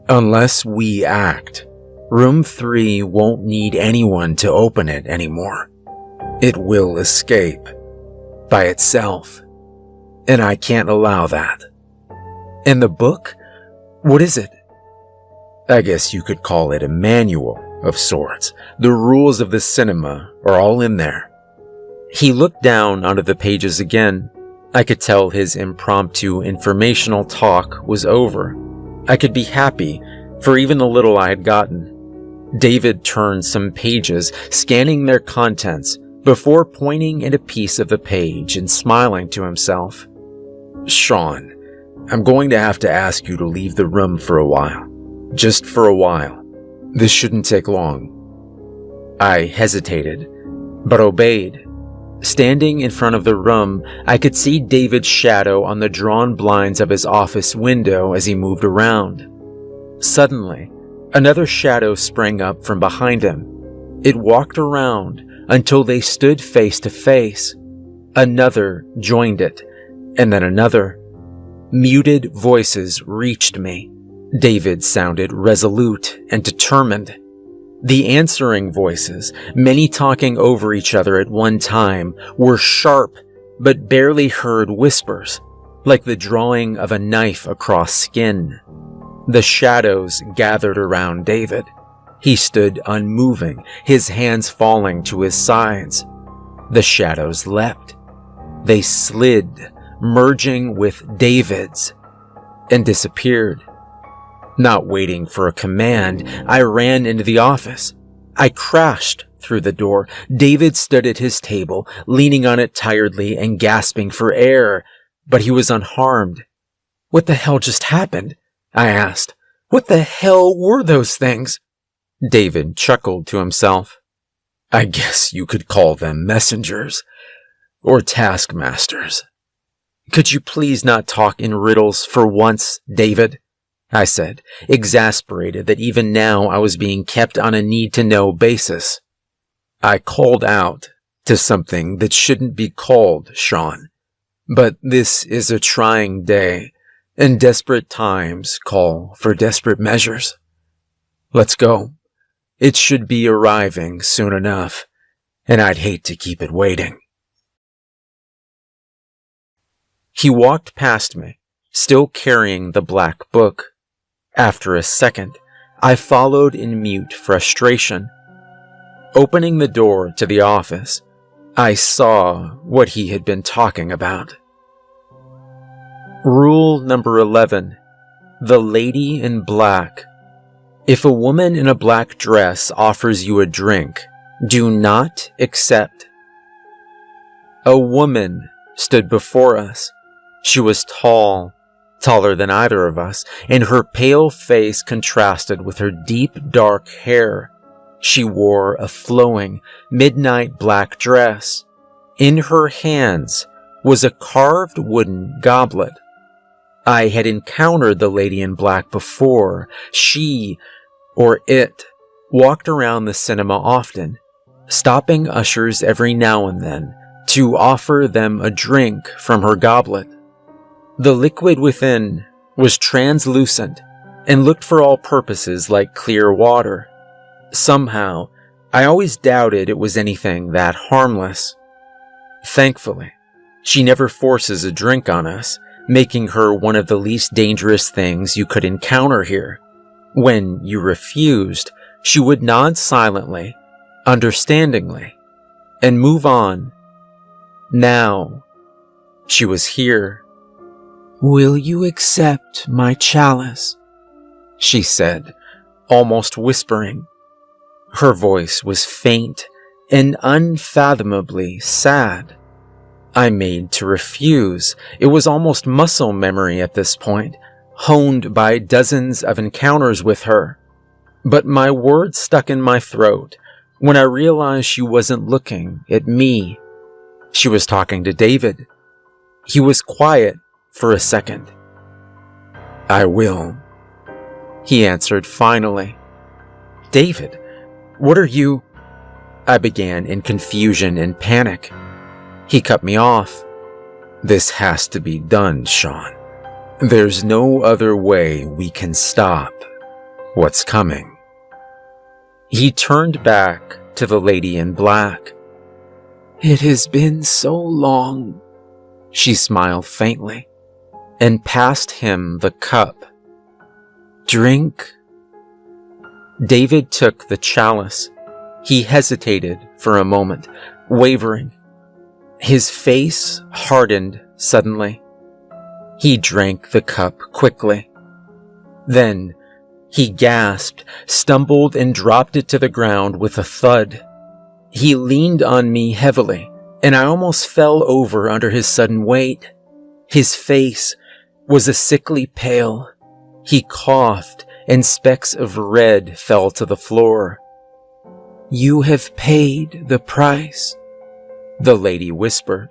Unless we act, Room 3 won't need anyone to open it anymore. It will escape by itself, and I can't allow that. And the book? What is it? I guess you could call it a manual of sorts. The rules of the cinema are all in there. He looked down onto the pages again. I could tell his impromptu informational talk was over. I could be happy for even the little I had gotten. David turned some pages, scanning their contents, before pointing at a piece of the page and smiling to himself. "Sean, I'm going to have to ask you to leave the room for a while. Just for a while. This shouldn't take long." I hesitated, but obeyed. Standing in front of the room, I could see David's shadow on the drawn blinds of his office window as he moved around. Suddenly, another shadow sprang up from behind him. It walked around until they stood face to face. Another joined it, and then another. Muted voices reached me. David sounded resolute and determined. The answering voices, many talking over each other at one time, were sharp but barely heard whispers, like the drawing of a knife across skin. The shadows gathered around David. He stood unmoving, his hands falling to his sides. The shadows leapt. They slid, merging with David's, and disappeared. Not waiting for a command, I ran into the office. I crashed through the door. David stood at his table, leaning on it tiredly and gasping for air, but he was unharmed. "What the hell just happened?" I asked. "What the hell were those things?" David chuckled to himself. "I guess you could call them messengers, or taskmasters." "Could you please not talk in riddles for once, David?" I said, exasperated that even now I was being kept on a need-to-know basis. "I called out to something that shouldn't be called, Sean. But this is a trying day, and desperate times call for desperate measures. Let's go. It should be arriving soon enough, and I'd hate to keep it waiting." He walked past me, still carrying the black book. After a second, I followed in mute frustration. Opening the door to the office, I saw what he had been talking about. Rule number 11. The lady in black. If a woman in a black dress offers you a drink, do not accept. A woman stood before us. She was tall, taller than either of us, and her pale face contrasted with her deep dark hair. She wore a flowing, midnight black dress. In her hands was a carved wooden goblet. I had encountered the lady in black before. She, or it, walked around the cinema often, stopping ushers every now and then to offer them a drink from her goblet. The liquid within was translucent and looked for all purposes like clear water. Somehow, I always doubted it was anything that harmless. Thankfully, she never forces a drink on us, making her one of the least dangerous things you could encounter here. When you refused, she would nod silently, understandingly, and move on. Now, she was here. "Will you accept my chalice?" she said, almost whispering. Her voice was faint and unfathomably sad. I made to refuse. It was almost muscle memory at this point, honed by dozens of encounters with her. But my words stuck in my throat when I realized she wasn't looking at me. She was talking to David. He was quiet for a second. "I will," he answered finally. "David, what are you—" I began in confusion and panic. He cut me off. "This has to be done, Sean. There's no other way we can stop what's coming." He turned back to the lady in black. "It has been so long," she smiled faintly, and passed him the cup. "Drink." David took the chalice. He hesitated for a moment, wavering. His face hardened suddenly. He drank the cup quickly. Then he gasped, stumbled, and dropped it to the ground with a thud. He leaned on me heavily, and I almost fell over under his sudden weight. His face was a sickly pale. He coughed, and specks of red fell to the floor. "You have paid the price," the lady whispered.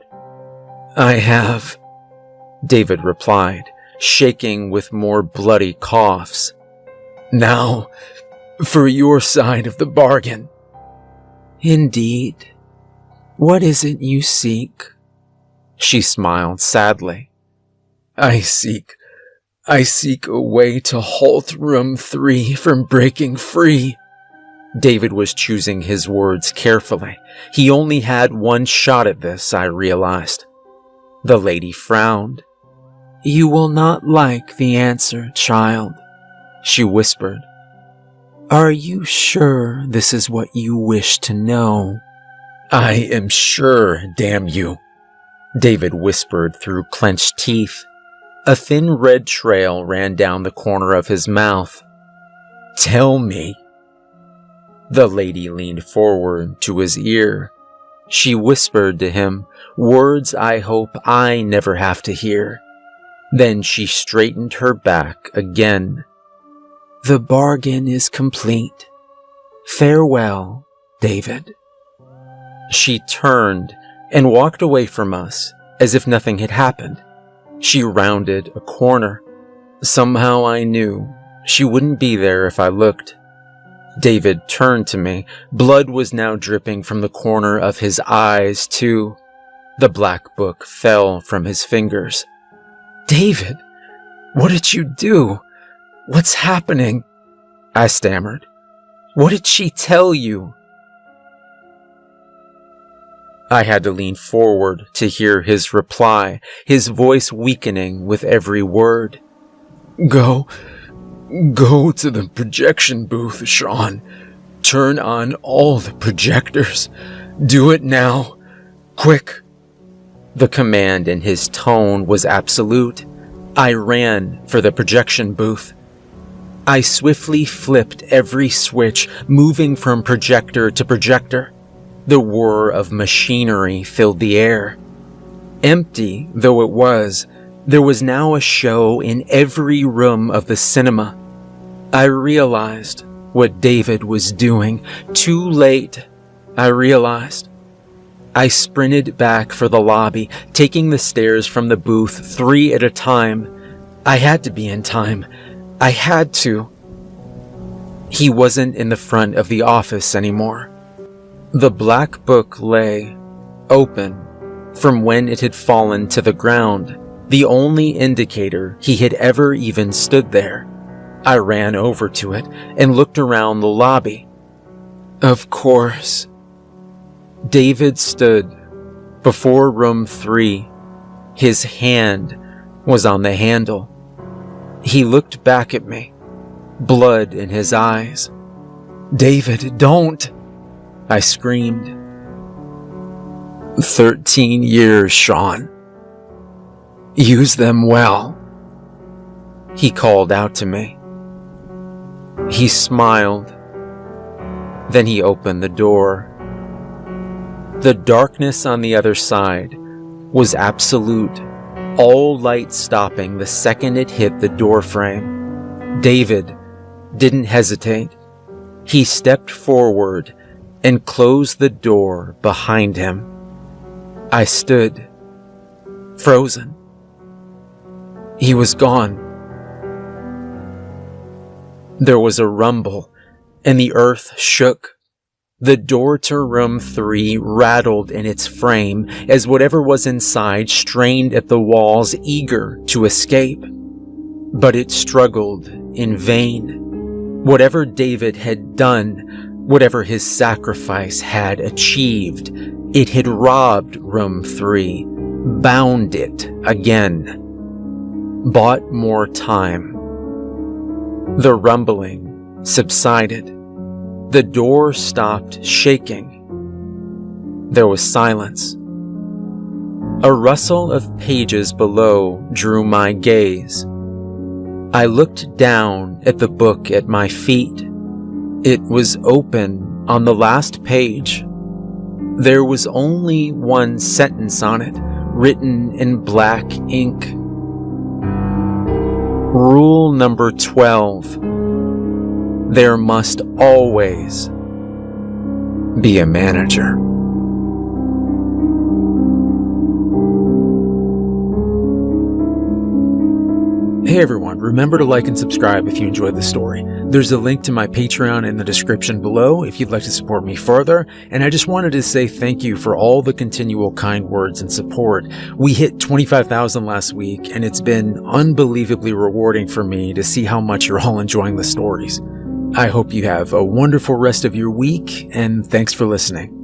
"I have," David replied, shaking with more bloody coughs. "Now, for your side of the bargain." "Indeed. What is it you seek?" She smiled sadly. I seek a way to halt room 3 from breaking free." David was choosing his words carefully. He only had one shot at this, I realized. The lady frowned. "You will not like the answer, child," she whispered. "Are you sure this is what you wish to know?" "I am sure, damn you," David whispered through clenched teeth. A thin red trail ran down the corner of his mouth. "Tell me." The lady leaned forward to his ear. She whispered to him words I hope I never have to hear. Then she straightened her back again. "The bargain is complete. Farewell, David." She turned and walked away from us as if nothing had happened. She rounded a corner. Somehow I knew she wouldn't be there if I looked. David turned to me. Blood was now dripping from the corner of his eyes, too. The black book fell from his fingers. "David, what did you do? What's happening?" I stammered. "What did she tell you?" I had to lean forward to hear his reply, his voice weakening with every word. Go to the projection booth, Sean. Turn on all the projectors. Do it now. Quick." The command in his tone was absolute. I ran for the projection booth. I swiftly flipped every switch, moving from projector to projector. The whir of machinery filled the air. Empty though it was, there was now a show in every room of the cinema. I realized what David was doing. Too late, I realized. I sprinted back for the lobby, taking the stairs from the booth 3 at a time. I had to be in time. I had to. He wasn't in the front of the office anymore. The black book lay, open, from when it had fallen to the ground, the only indicator he had ever even stood there. I ran over to it and looked around the lobby. Of course. David stood before room 3. His hand was on the handle. He looked back at me, blood in his eyes. "David, don't!" I screamed. 13 years, Sean. Use them well. He called out to me. He smiled. Then he opened the door. The darkness on the other side was absolute, all light stopping the second it hit the doorframe. David didn't hesitate. He stepped forward and closed the door behind him. I stood, frozen. He was gone. There was a rumble, and the earth shook. The door to room 3 rattled in its frame as whatever was inside strained at the walls, eager to escape. But it struggled in vain. Whatever David had done, whatever his sacrifice had achieved, it had robbed room 3, bound it again, bought more time. The rumbling subsided. The door stopped shaking. There was silence. A rustle of pages below drew my gaze. I looked down at the book at my feet. It was open on the last page. There was only one sentence on it, written in black ink. Rule number 12. There must always be a manager. Hey everyone, remember to like and subscribe if you enjoyed the story. There's a link to my Patreon in the description below if you'd like to support me further, and I just wanted to say thank you for all the continual kind words and support. We hit 25,000 last week, and it's been unbelievably rewarding for me to see how much you're all enjoying the stories. I hope you have a wonderful rest of your week, and thanks for listening.